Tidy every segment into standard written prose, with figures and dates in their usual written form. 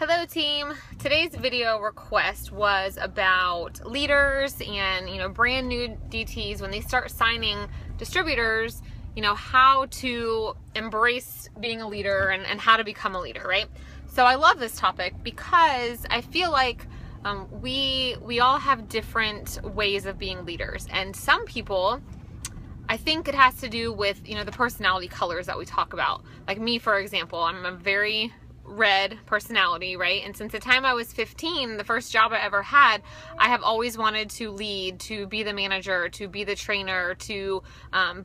Hello team. Today's video request was about leaders and brand new DTs when they start signing distributors, how to embrace being a leader and how to become a leader, right? So I love this topic because I feel like we all have different ways of being leaders, and some people, I think it has to do with the personality colors that we talk about. Like me, for example, I'm a very red personality, right? And since the time I was 15, the first job I ever had, I have always wanted to lead, to be the manager, to be the trainer, to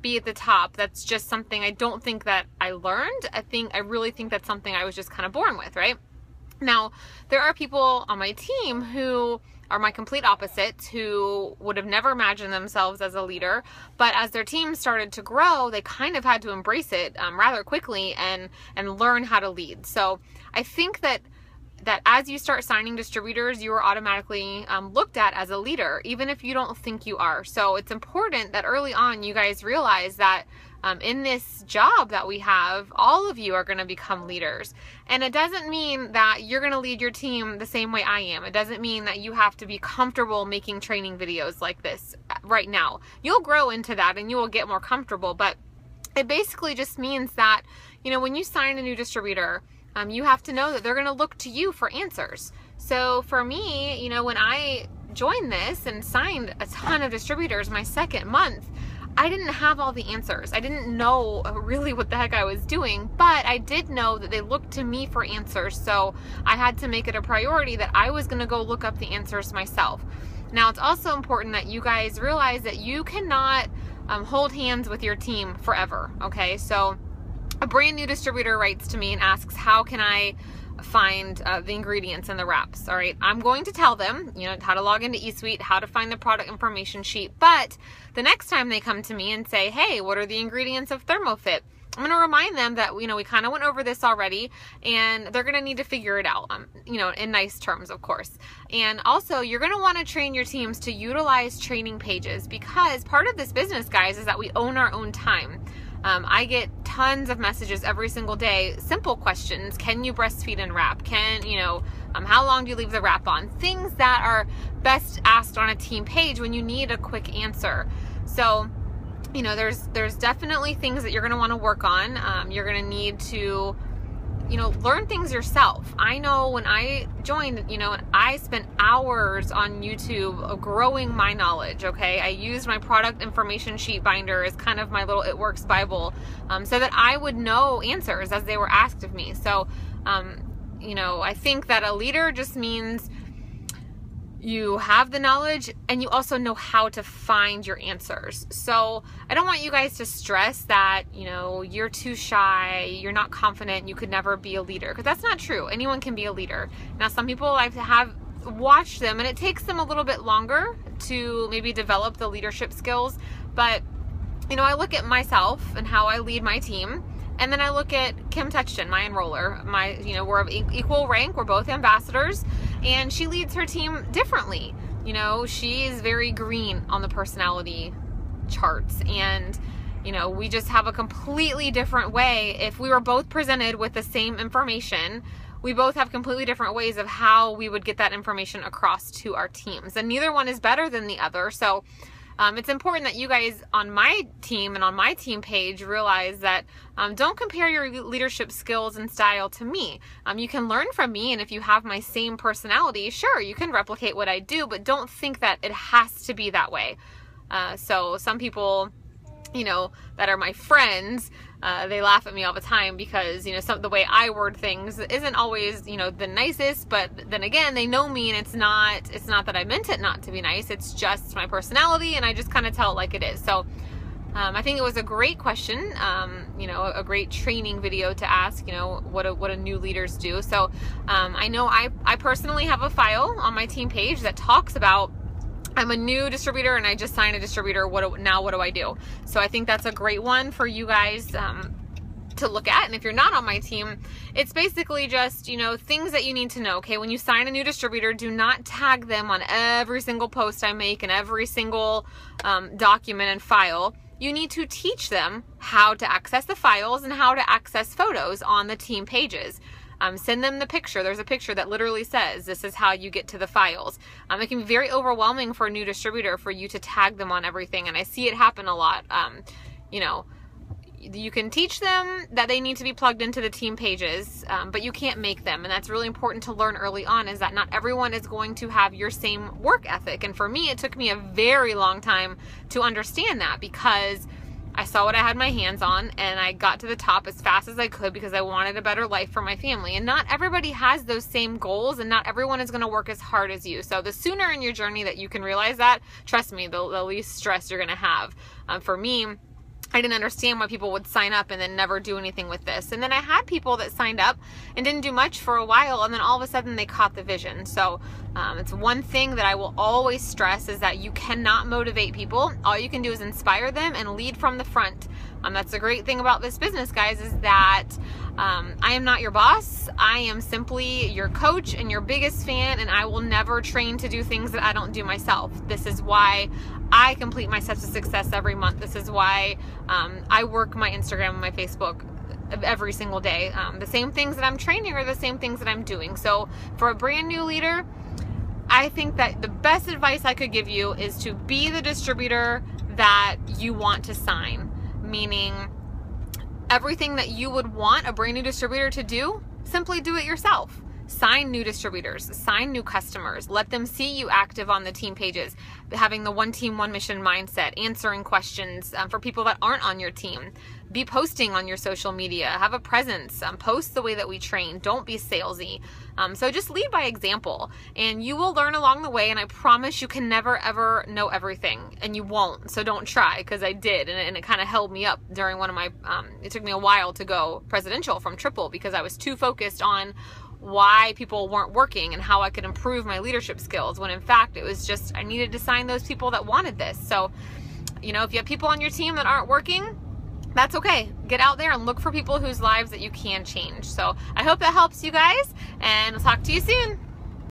be at the top. That's just something I don't think that I learned. I really think that's something I was just kind of born with, right? Now, there are people on my team who are my complete opposites, who would have never imagined themselves as a leader, but as their team started to grow, they kind of had to embrace it rather quickly and learn how to lead. So I think that as you start signing distributors, you are automatically looked at as a leader, even if you don't think you are. So it's important that early on you guys realize that in this job that we have, all of you are going to become leaders. And it doesn't mean that you're going to lead your team the same way I am. It doesn't mean that you have to be comfortable making training videos like this right now. You'll grow into that and you will get more comfortable, but it basically just means that, when you sign a new distributor, you have to know that they're going to look to you for answers. So for me, when I joined this and signed a ton of distributors my second month, I didn't have all the answers. I didn't know really what the heck I was doing, but I did know that they looked to me for answers. So I had to make it a priority that I was going to go look up the answers myself. Now, it's also important that you guys realize that you cannot hold hands with your team forever. Okay, so a brand new distributor writes to me and asks, how can I find the ingredients in the wraps? All right, I'm going to tell them, how to log into eSuite, how to find the product information sheet. But the next time they come to me and say, hey, what are the ingredients of ThermoFit? I'm going to remind them that, we kind of went over this already, and they're going to need to figure it out, in nice terms, of course. And also, you're going to want to train your teams to utilize training pages, because part of this business, guys, is that we own our own time. I get tons of messages every single day, simple questions. Can you breastfeed and wrap? How long do you leave the wrap on? Things that are best asked on a team page when you need a quick answer. So, there's definitely things that you're going to want to work on. You're going to need to, learn things yourself. I know when I joined, I spent hours on YouTube growing my knowledge, okay? I used my product information sheet binder as kind of my little It Works Bible, so that I would know answers as they were asked of me. So, I think that a leader just means you have the knowledge and you also know how to find your answers. So I don't want you guys to stress that, you're too shy, you're not confident, you could never be a leader, because that's not true. Anyone can be a leader. Now, some people, I have watched them and it takes them a little bit longer to maybe develop the leadership skills. But, I look at myself and how I lead my team. And then I look at Kim Touchton, my enroller. We're of equal rank. We're both ambassadors, and she leads her team differently. She is very green on the personality charts, and we just have a completely different way. If we were both presented with the same information, we both have completely different ways of how we would get that information across to our teams, and neither one is better than the other. So it's important that you guys on my team and on my team page realize that don't compare your leadership skills and style to me. You can learn from me, and if you have my same personality, sure, you can replicate what I do, but don't think that it has to be that way. So some people, that are my friends, they laugh at me all the time because, the way I word things isn't always, the nicest, but then again, they know me, and it's not that I meant it not to be nice. It's just my personality, and I just kind of tell it like it is. So, I think it was a great question, a great training video to ask, what do new leaders do? So, I know I personally have a file on my team page that talks about, I'm a new distributor and I just signed a distributor. What do I do? So I think that's a great one for you guys to look at. And if you're not on my team, it's basically just, things that you need to know. Okay, when you sign a new distributor, do not tag them on every single post I make and every single document and file. You need to teach them how to access the files and how to access photos on the team pages. Send them the picture. There's a picture that literally says, this is how you get to the files. It can be very overwhelming for a new distributor for you to tag them on everything, and I see it happen a lot. You know, you can teach them that they need to be plugged into the team pages, but you can't make them. And that's really important to learn early on, is that not everyone is going to have your same work ethic. And for me, it took me a very long time to understand that, because I saw what I had my hands on and I got to the top as fast as I could because I wanted a better life for my family. And not everybody has those same goals, and not everyone is going to work as hard as you. So the sooner in your journey that you can realize that, trust me, the least stress you're going to have. For me, I didn't understand why people would sign up and then never do anything with this. And then I had people that signed up and didn't do much for a while, and then all of a sudden they caught the vision. So it's one thing that I will always stress, is that you cannot motivate people. All you can do is inspire them and lead from the front. That's the great thing about this business, guys, is that I am not your boss. I am simply your coach and your biggest fan, and I will never train to do things that I don't do myself. This is why I complete my Steps to Success every month. This is why I work my Instagram and my Facebook every single day. The same things that I'm training are the same things that I'm doing. So for a brand new leader, I think that the best advice I could give you is to be the distributor that you want to sign. Meaning, everything that you would want a brand new distributor to do, simply do it yourself. Sign new distributors, sign new customers, let them see you active on the team pages, having the one team, one mission mindset, answering questions for people that aren't on your team. Be posting on your social media, have a presence, post the way that we train, don't be salesy. So just lead by example, and you will learn along the way, and I promise you can never ever know everything, and you won't, so don't try, because I did, and it kind of held me up during one of my, it took me a while to go presidential from Triple, because I was too focused on why people weren't working and how I could improve my leadership skills, when in fact it was just I needed to sign those people that wanted this. So, you know, if you have people on your team that aren't working, that's okay. Get out there and look for people whose lives that you can change. So I hope that helps you guys, and I'll talk to you soon.